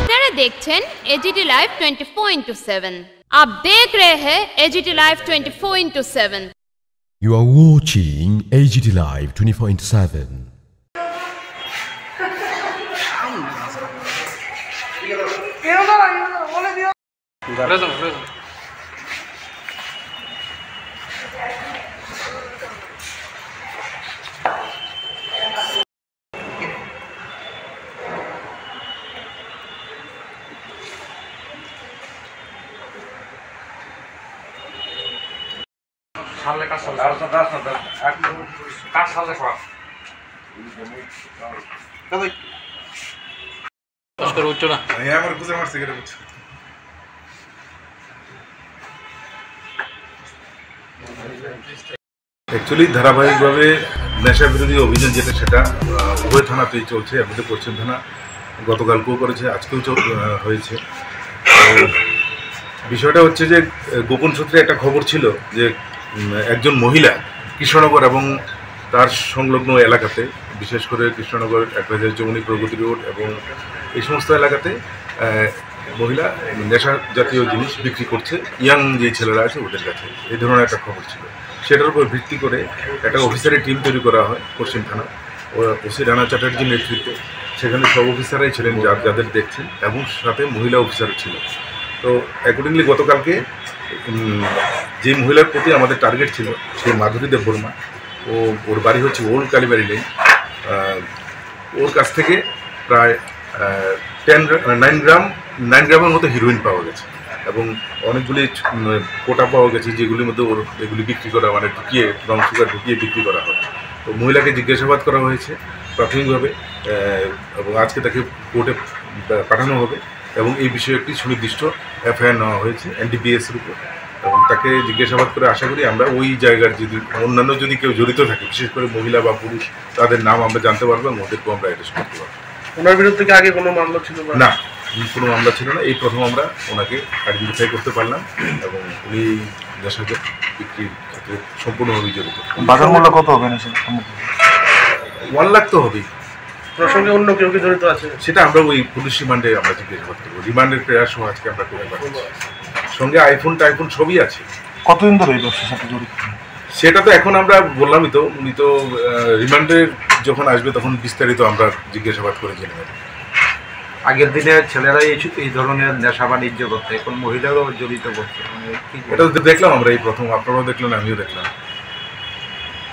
আপনারা দেখছেন AGT live 24/7। आप देख रहे हैं AGT live 24/7। You are watching AGT Live 24/7. Actually ধারাবাহিকভাবে নেশা বিরোধী অভিযান যেটা সেটা উভয় থানাতেই চলছে। আমাদের পশ্চিম থানা গতকালকেও করেছে, আজকেও হয়েছে। বিষয়টা হচ্ছে যে গোপন সূত্রে একটা খবর ছিল যে একজন মহিলা কৃষ্ণনগর এবং তার সংলগ্ন এলাকাতে, বিশেষ করে কৃষ্ণনগর ১,০০০ চৌমনি প্রগতি রোড এবং এই সমস্ত এলাকাতে মহিলা নেশা জাতীয় জিনিস বিক্রি করছে ইয়াং যে ছেলেরা আছে ওদের কাছে, এই ধরনের একটা খবর ছিল। সেটার উপর ভিত্তি করে একটা অফিসারের টিম তৈরি করা হয় পশ্চিম থানা, ওসি রানা চ্যাটার্জির নেতৃত্বে। সেখানে সব অফিসাররাই ছিলেন যাদের দেখছেন, এবং সাথে মহিলা অফিসারও ছিল। তো অ্যাকর্ডিংলি গতকালকে যে মহিলার প্রতি আমাদের টার্গেট ছিল সেই মাধুরী দেববর্মা, ওর বাড়ি হচ্ছে ওল্ড কালীবাড়ি লেন। ওর কাছ থেকে প্রায় 9 গ্রামের মতো হিরোইন পাওয়া গেছে এবং অনেকগুলি কোটা পাওয়া গেছে, যেগুলির মধ্যে ওর এগুলি বিক্রি করা, মানে ঢুকিয়ে ব্রাউন সুগার ঢুকিয়ে বিক্রি করা হয়। তো মহিলাকে জিজ্ঞাসাবাদ করা হয়েছে প্রাথমিকভাবে, এবং আজকে তাকে কোর্টে পাঠানো হবে এবং এই বিষয়ে একটি সুনির্দিষ্ট এফআইআর নেওয়া হয়েছে এনডিপিএসের উপর, এবং তাকে জিজ্ঞাসাবাদ করে আশা করি আমরা ওই জায়গার যদি অন্যান্য যদি কেউ জড়িত থাকে, বিশেষ করে মহিলা বা পুরুষ, তাদের নাম আমরা জানতে পারবো এবং ওদেরকেও আমরা অ্যারেস্ট করতে পারবো। ওনার বিরুদ্ধে কি আগে কোনো মামলা ছিল না? কোনো মামলা ছিল না, এই প্রথম আমরা ওনাকে আইডেন্টিফাই করতে পারলাম এবং উনি নেশা বিক্রির ক্ষেত্রে সম্পূর্ণভাবে জড়িত। বাজার মূল্য কত হবে? 1 লাখ তো হবেই। প্রসঙ্গে অন্য কেউ কি জড়িত আছে সেটা আমরা ওই পুলিশ রিমান্ডে আমরা জিজ্ঞাসাবাদ করবো। রিমান্ডের প্রেয়ার সহ আজকে আমরা করে পাচ্ছি, সঙ্গে আইফোন সবই আছে। কতদিন ধরে এই ব্যবসার সাথে জড়িত সেটা তো এখন আমরা বললামই তো, উনি তো রিমান্ডে যখন আসবে তখন বিস্তারিত আমরা জিজ্ঞাসাবাদ করে জেনে নেব। আগের দিনে ছেলেরাই এই ধরনের নেশা বাণিজ্য করতে, এখন মহিলারাও জড়িত করছে। এটা দেখলাম আমরা এই প্রথম, আপনারাও দেখলেন, আমিও দেখলাম।